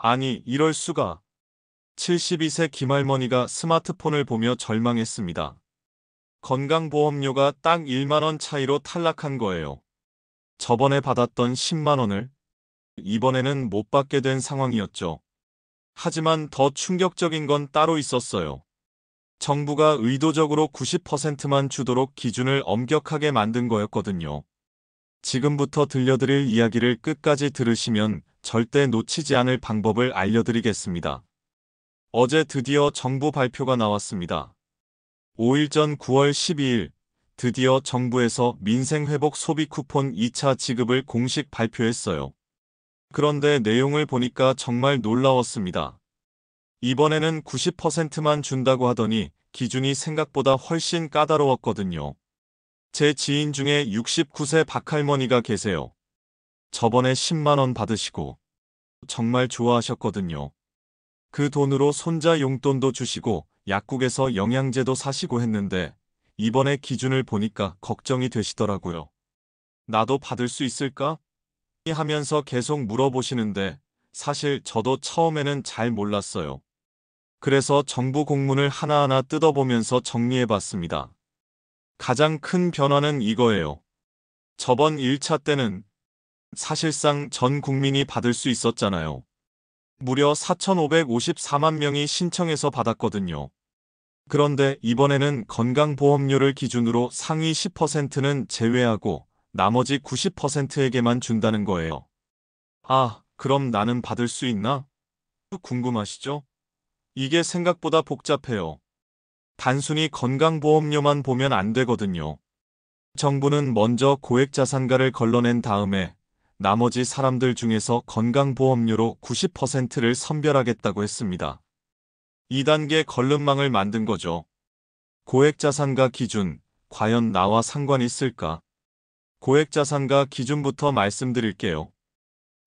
아니, 이럴 수가. 72세 김할머니가 스마트폰을 보며 절망했습니다. 건강보험료가 딱 1만 원 차이로 탈락한 거예요. 저번에 받았던 10만 원을 이번에는 못 받게 된 상황이었죠. 하지만 더 충격적인 건 따로 있었어요. 정부가 의도적으로 90%만 주도록 기준을 엄격하게 만든 거였거든요. 지금부터 들려드릴 이야기를 끝까지 들으시면 절대 놓치지 않을 방법을 알려드리겠습니다. 어제 드디어 정부 발표가 나왔습니다. 5일 전 9월 12일, 드디어 정부에서 민생회복 소비 쿠폰 2차 지급을 공식 발표했어요. 그런데 내용을 보니까 정말 놀라웠습니다. 이번에는 90%만 준다고 하더니 기준이 생각보다 훨씬 까다로웠거든요. 제 지인 중에 69세 박할머니가 계세요. 저번에 10만 원 받으시고 정말 좋아하셨거든요. 그 돈으로 손자 용돈도 주시고 약국에서 영양제도 사시고 했는데 이번에 기준을 보니까 걱정이 되시더라고요. 나도 받을 수 있을까? 하면서 계속 물어보시는데 사실 저도 처음에는 잘 몰랐어요. 그래서 정부 공문을 하나하나 뜯어보면서 정리해봤습니다. 가장 큰 변화는 이거예요. 저번 1차 때는 사실상 전 국민이 받을 수 있었잖아요. 무려 4,554만 명이 신청해서 받았거든요. 그런데 이번에는 건강보험료를 기준으로 상위 10%는 제외하고 나머지 90%에게만 준다는 거예요. 아, 그럼 나는 받을 수 있나? 궁금하시죠? 이게 생각보다 복잡해요. 단순히 건강보험료만 보면 안 되거든요. 정부는 먼저 고액자산가를 걸러낸 다음에 나머지 사람들 중에서 건강보험료로 90%를 선별하겠다고 했습니다. 2단계 걸름망을 만든 거죠. 고액자산가 기준, 과연 나와 상관 있을까? 고액자산가 기준부터 말씀드릴게요.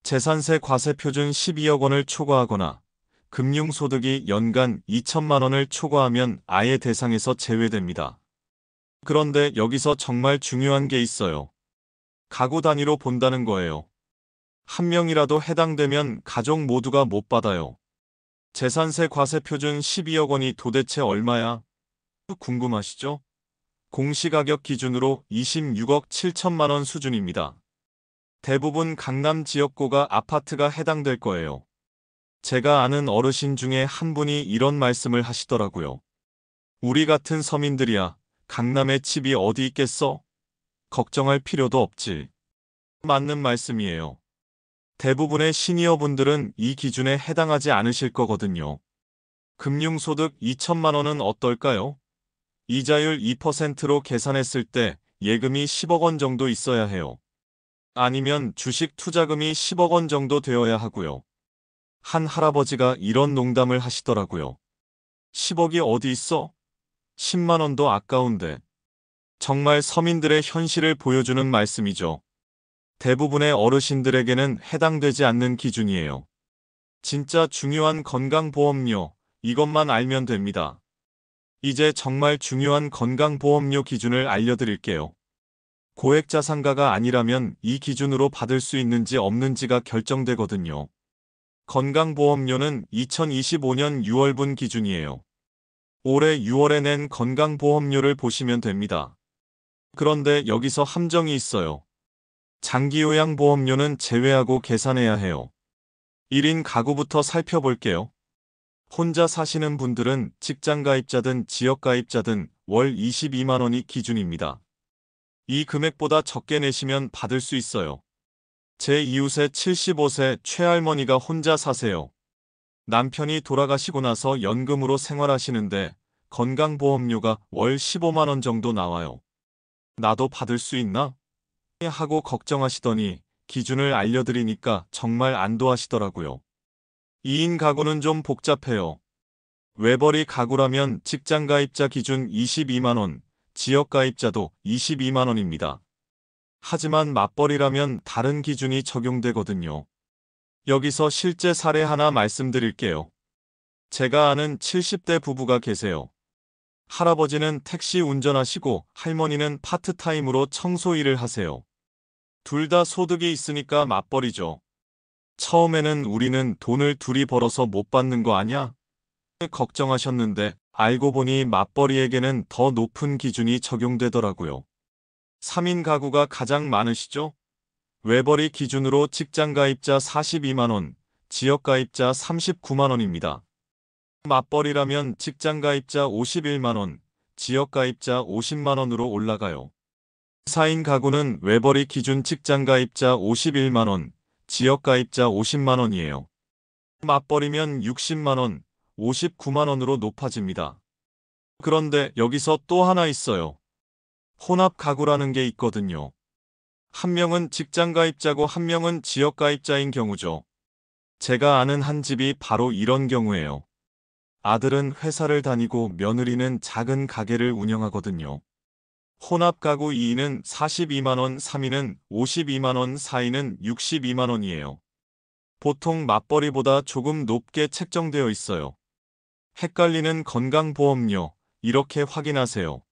재산세 과세표준 12억 원을 초과하거나 금융소득이 연간 2천만 원을 초과하면 아예 대상에서 제외됩니다. 그런데 여기서 정말 중요한 게 있어요. 가구 단위로 본다는 거예요. 한 명이라도 해당되면 가족 모두가 못 받아요. 재산세 과세표준 12억 원이 도대체 얼마야? 궁금하시죠? 공시가격 기준으로 26억 7천만 원 수준입니다. 대부분 강남 지역고가 아파트가 해당될 거예요. 제가 아는 어르신 중에 한 분이 이런 말씀을 하시더라고요. 우리 같은 서민들이야 강남에 집이 어디 있겠어? 걱정할 필요도 없지. 맞는 말씀이에요. 대부분의 시니어분들은 이 기준에 해당하지 않으실 거거든요. 금융소득 2천만 원은 어떨까요? 이자율 2%로 계산했을 때 예금이 10억 원 정도 있어야 해요. 아니면 주식 투자금이 10억 원 정도 되어야 하고요. 한 할아버지가 이런 농담을 하시더라고요. 10억이 어디 있어? 10만 원도 아까운데. 정말 서민들의 현실을 보여주는 말씀이죠. 대부분의 어르신들에게는 해당되지 않는 기준이에요. 진짜 중요한 건강보험료, 이것만 알면 됩니다. 이제 정말 중요한 건강보험료 기준을 알려드릴게요. 고액자산가가 아니라면 이 기준으로 받을 수 있는지 없는지가 결정되거든요. 건강보험료는 2025년 6월분 기준이에요. 올해 6월에 낸 건강보험료를 보시면 됩니다. 그런데 여기서 함정이 있어요. 장기요양보험료는 제외하고 계산해야 해요. 1인 가구부터 살펴볼게요. 혼자 사시는 분들은 직장가입자든 지역가입자든 월 22만 원이 기준입니다. 이 금액보다 적게 내시면 받을 수 있어요. 제 이웃의 75세 최할머니가 혼자 사세요. 남편이 돌아가시고 나서 연금으로 생활하시는데 건강보험료가 월 15만 원 정도 나와요. 나도 받을 수 있나? 하고 걱정하시더니 기준을 알려드리니까 정말 안도하시더라고요. 2인 가구는 좀 복잡해요. 외벌이 가구라면 직장가입자 기준 22만 원, 지역가입자도 22만 원입니다. 하지만 맞벌이라면 다른 기준이 적용되거든요. 여기서 실제 사례 하나 말씀드릴게요. 제가 아는 70대 부부가 계세요. 할아버지는 택시 운전하시고 할머니는 파트타임으로 청소 일을 하세요. 둘 다 소득이 있으니까 맞벌이죠. 처음에는 우리는 돈을 둘이 벌어서 못 받는 거 아냐? 걱정하셨는데 알고 보니 맞벌이에게는 더 높은 기준이 적용되더라고요. 3인 가구가 가장 많으시죠? 외벌이 기준으로 직장가입자 42만원, 지역가입자 39만원입니다. 맞벌이라면 직장가입자 51만원, 지역가입자 50만원으로 올라가요. 4인 가구는 외벌이 기준 직장가입자 51만원, 지역가입자 50만원이에요. 맞벌이면 60만원, 59만원으로 높아집니다. 그런데 여기서 또 하나 있어요. 혼합 가구라는 게 있거든요. 한 명은 직장가입자고 한 명은 지역가입자인 경우죠. 제가 아는 한 집이 바로 이런 경우예요. 아들은 회사를 다니고 며느리는 작은 가게를 운영하거든요. 혼합 가구 2인은 42만원, 3인은 52만원, 4인은 62만원이에요. 보통 맞벌이보다 조금 높게 책정되어 있어요. 헷갈리는 건강보험료, 이렇게 확인하세요.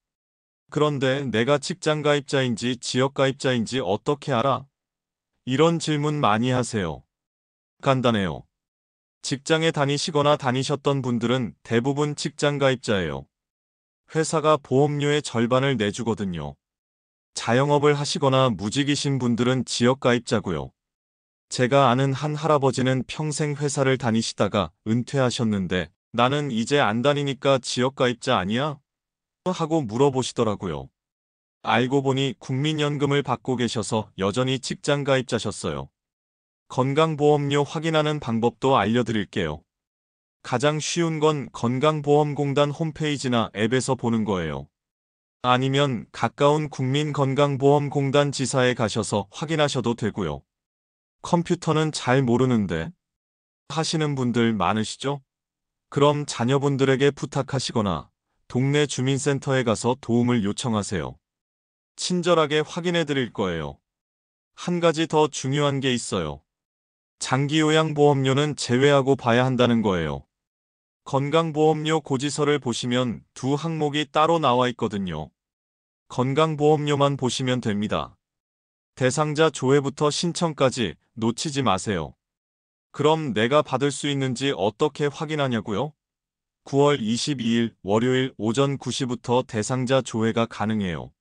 그런데 내가 직장가입자인지 지역가입자인지 어떻게 알아? 이런 질문 많이 하세요. 간단해요. 직장에 다니시거나 다니셨던 분들은 대부분 직장가입자예요. 회사가 보험료의 절반을 내주거든요. 자영업을 하시거나 무직이신 분들은 지역가입자고요. 제가 아는 한 할아버지는 평생 회사를 다니시다가 은퇴하셨는데 나는 이제 안 다니니까 지역가입자 아니야? 하고 물어보시더라고요. 알고 보니 국민연금을 받고 계셔서 여전히 직장가입자셨어요. 건강보험료 확인하는 방법도 알려드릴게요. 가장 쉬운 건 건강보험공단 홈페이지나 앱에서 보는 거예요. 아니면 가까운 국민건강보험공단 지사에 가셔서 확인하셔도 되고요. 컴퓨터는 잘 모르는데 하시는 분들 많으시죠? 그럼 자녀분들에게 부탁하시거나 동네 주민센터에 가서 도움을 요청하세요. 친절하게 확인해 드릴 거예요. 한 가지 더 중요한 게 있어요. 장기요양보험료는 제외하고 봐야 한다는 거예요. 건강보험료 고지서를 보시면 두 항목이 따로 나와 있거든요. 건강보험료만 보시면 됩니다. 대상자 조회부터 신청까지 놓치지 마세요. 그럼 내가 받을 수 있는지 어떻게 확인하냐고요? 9월 22일 월요일 오전 9시부터 대상자 조회가 가능해요.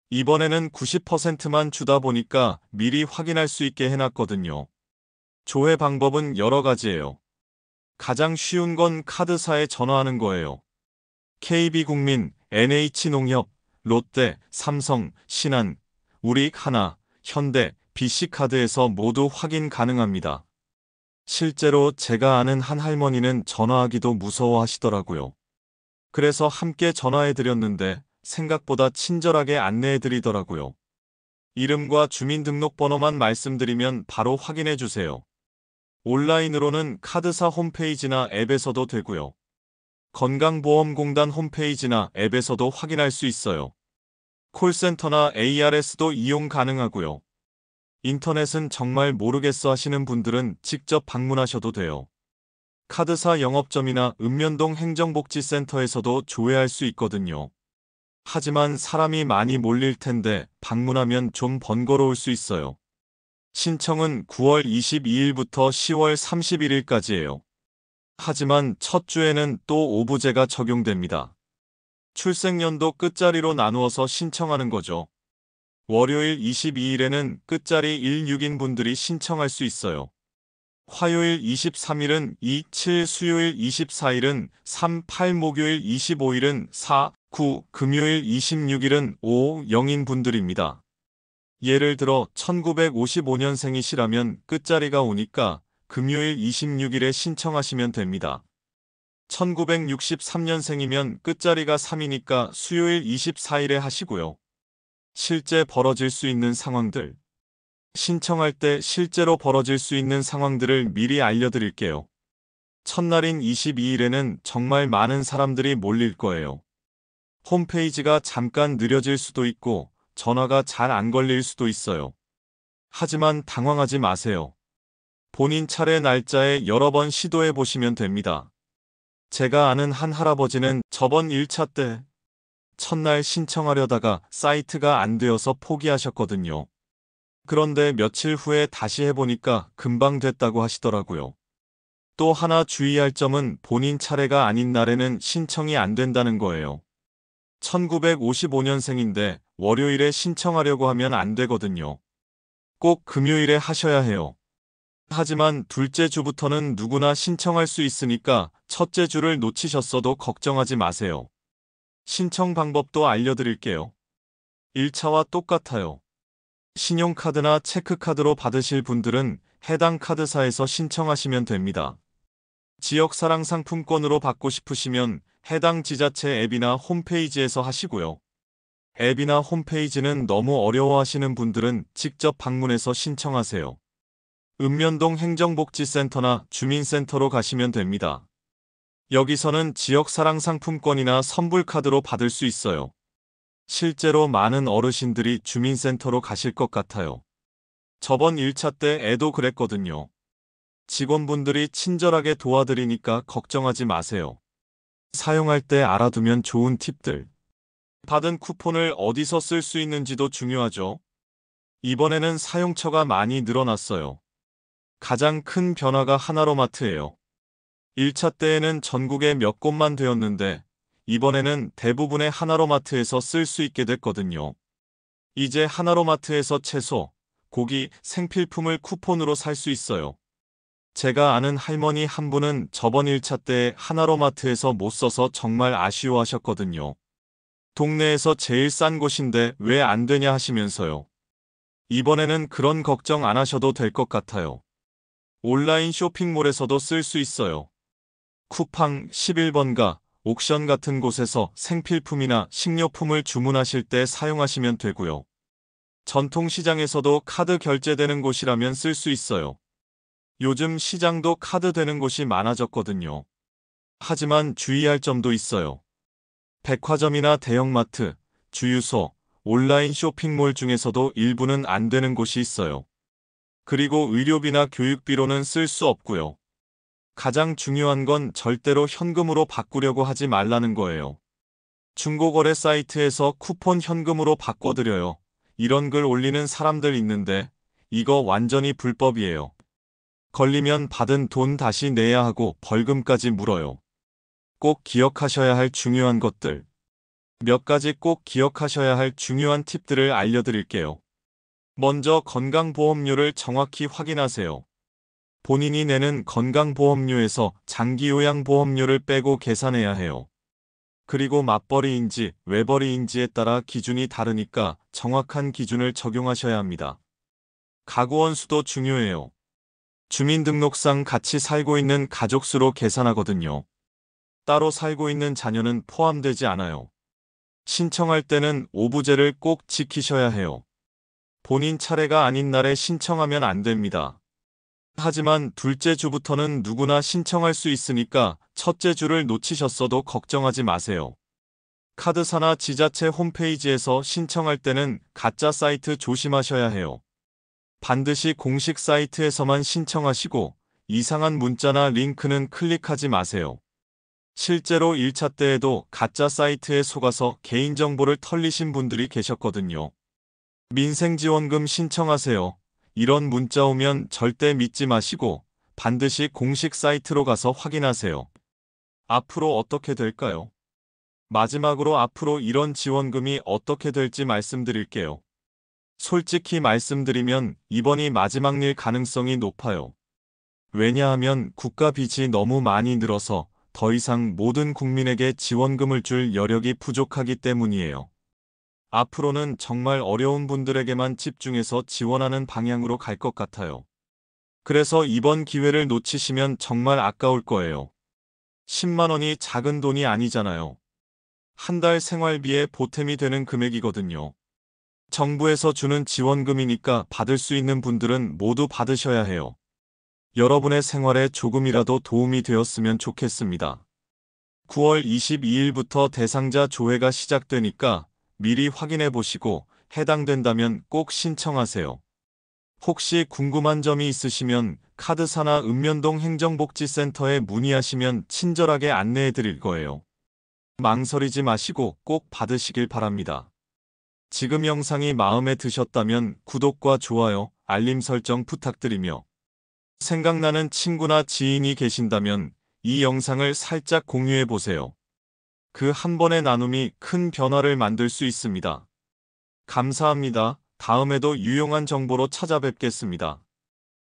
이번에는 90%만 주다 보니까 미리 확인할 수 있게 해놨거든요. 조회 방법은 여러 가지예요. 가장 쉬운 건 카드사에 전화하는 거예요. KB국민, NH농협, 롯데, 삼성, 신한, 우리하나, 현대, BC카드에서 모두 확인 가능합니다. 실제로 제가 아는 한 할머니는 전화하기도 무서워하시더라고요. 그래서 함께 전화해드렸는데 생각보다 친절하게 안내해드리더라고요. 이름과 주민등록번호만 말씀드리면 바로 확인해주세요. 온라인으로는 카드사 홈페이지나 앱에서도 되고요. 건강보험공단 홈페이지나 앱에서도 확인할 수 있어요. 콜센터나 ARS도 이용 가능하고요. 인터넷은 정말 모르겠어 하시는 분들은 직접 방문하셔도 돼요. 카드사 영업점이나 읍면동 행정복지센터에서도 조회할 수 있거든요. 하지만 사람이 많이 몰릴 텐데 방문하면 좀 번거로울 수 있어요. 신청은 9월 22일부터 10월 31일까지예요. 하지만 첫 주에는 또 오부제가 적용됩니다. 출생연도 끝자리로 나누어서 신청하는 거죠. 월요일 22일에는 끝자리 16인 분들이 신청할 수 있어요. 화요일 23일은 2, 7, 수요일 24일은 3, 8, 목요일 25일은 4, 9, 금요일 26일은 5, 0인 분들입니다. 예를 들어 1955년생이시라면 끝자리가 오니까 금요일 26일에 신청하시면 됩니다. 1963년생이면 끝자리가 3이니까 수요일 24일에 하시고요. 실제 벌어질 수 있는 상황들. 신청할 때 실제로 벌어질 수 있는 상황들을 미리 알려드릴게요. 첫날인 22일에는 정말 많은 사람들이 몰릴 거예요. 홈페이지가 잠깐 느려질 수도 있고 전화가 잘 안 걸릴 수도 있어요. 하지만 당황하지 마세요. 본인 차례 날짜에 여러 번 시도해 보시면 됩니다. 제가 아는 한 할아버지는 저번 1차 때 첫날 신청하려다가 사이트가 안 되어서 포기하셨거든요. 그런데 며칠 후에 다시 해보니까 금방 됐다고 하시더라고요. 또 하나 주의할 점은 본인 차례가 아닌 날에는 신청이 안 된다는 거예요. 1955년생인데 월요일에 신청하려고 하면 안 되거든요. 꼭 금요일에 하셔야 해요. 하지만 둘째 주부터는 누구나 신청할 수 있으니까 첫째 주를 놓치셨어도 걱정하지 마세요. 신청 방법도 알려드릴게요. 1차와 똑같아요. 신용카드나 체크카드로 받으실 분들은 해당 카드사에서 신청하시면 됩니다. 지역사랑 상품권으로 받고 싶으시면 해당 지자체 앱이나 홈페이지에서 하시고요. 앱이나 홈페이지는 너무 어려워하시는 분들은 직접 방문해서 신청하세요. 읍면동 행정복지센터나 주민센터로 가시면 됩니다. 여기서는 지역사랑 상품권이나 선불카드로 받을 수 있어요. 실제로 많은 어르신들이 주민센터로 가실 것 같아요. 저번 1차 때 애도 그랬거든요. 직원분들이 친절하게 도와드리니까 걱정하지 마세요. 사용할 때 알아두면 좋은 팁들. 받은 쿠폰을 어디서 쓸 수 있는지도 중요하죠. 이번에는 사용처가 많이 늘어났어요. 가장 큰 변화가 하나로마트예요. 1차 때에는 전국에 몇 곳만 되었는데 이번에는 대부분의 하나로마트에서 쓸 수 있게 됐거든요. 이제 하나로마트에서 채소, 고기, 생필품을 쿠폰으로 살 수 있어요. 제가 아는 할머니 한 분은 저번 1차 때 하나로마트에서 못 써서 정말 아쉬워하셨거든요. 동네에서 제일 싼 곳인데 왜 안 되냐 하시면서요. 이번에는 그런 걱정 안 하셔도 될 것 같아요. 온라인 쇼핑몰에서도 쓸 수 있어요. 쿠팡 11번가, 옥션 같은 곳에서 생필품이나 식료품을 주문하실 때 사용하시면 되고요. 전통시장에서도 카드 결제되는 곳이라면 쓸 수 있어요. 요즘 시장도 카드 되는 곳이 많아졌거든요. 하지만 주의할 점도 있어요. 백화점이나 대형마트, 주유소, 온라인 쇼핑몰 중에서도 일부는 안 되는 곳이 있어요. 그리고 의료비나 교육비로는 쓸 수 없고요. 가장 중요한 건 절대로 현금으로 바꾸려고 하지 말라는 거예요. 중고거래 사이트에서 쿠폰 현금으로 바꿔드려요. 이런 글 올리는 사람들 있는데 이거 완전히 불법이에요. 걸리면 받은 돈 다시 내야 하고 벌금까지 물어요. 꼭 기억하셔야 할 중요한 것들. 몇 가지 꼭 기억하셔야 할 중요한 팁들을 알려드릴게요. 먼저 건강보험료를 정확히 확인하세요. 본인이 내는 건강보험료에서 장기요양보험료를 빼고 계산해야 해요. 그리고 맞벌이인지 외벌이인지에 따라 기준이 다르니까 정확한 기준을 적용하셔야 합니다. 가구원 수도 중요해요. 주민등록상 같이 살고 있는 가족 수로 계산하거든요. 따로 살고 있는 자녀는 포함되지 않아요. 신청할 때는 오부제를 꼭 지키셔야 해요. 본인 차례가 아닌 날에 신청하면 안 됩니다. 하지만 둘째 주부터는 누구나 신청할 수 있으니까 첫째 주를 놓치셨어도 걱정하지 마세요. 카드사나 지자체 홈페이지에서 신청할 때는 가짜 사이트 조심하셔야 해요. 반드시 공식 사이트에서만 신청하시고 이상한 문자나 링크는 클릭하지 마세요. 실제로 1차 때에도 가짜 사이트에 속아서 개인정보를 털리신 분들이 계셨거든요. 민생지원금 신청하세요. 이런 문자 오면 절대 믿지 마시고 반드시 공식 사이트로 가서 확인하세요. 앞으로 어떻게 될까요? 마지막으로 앞으로 이런 지원금이 어떻게 될지 말씀드릴게요. 솔직히 말씀드리면 이번이 마지막일 가능성이 높아요. 왜냐하면 국가 빚이 너무 많이 늘어서 더 이상 모든 국민에게 지원금을 줄 여력이 부족하기 때문이에요. 앞으로는 정말 어려운 분들에게만 집중해서 지원하는 방향으로 갈 것 같아요. 그래서 이번 기회를 놓치시면 정말 아까울 거예요. 10만 원이 작은 돈이 아니잖아요. 한 달 생활비에 보탬이 되는 금액이거든요. 정부에서 주는 지원금이니까 받을 수 있는 분들은 모두 받으셔야 해요. 여러분의 생활에 조금이라도 도움이 되었으면 좋겠습니다. 9월 22일부터 대상자 조회가 시작되니까 미리 확인해 보시고 해당된다면 꼭 신청하세요. 혹시 궁금한 점이 있으시면 카드사나 읍면동 행정복지센터에 문의하시면 친절하게 안내해 드릴 거예요. 망설이지 마시고 꼭 받으시길 바랍니다. 지금 영상이 마음에 드셨다면 구독과 좋아요, 알림 설정 부탁드리며 생각나는 친구나 지인이 계신다면 이 영상을 살짝 공유해 보세요. 그 한 번의 나눔이 큰 변화를 만들 수 있습니다. 감사합니다. 다음에도 유용한 정보로 찾아뵙겠습니다.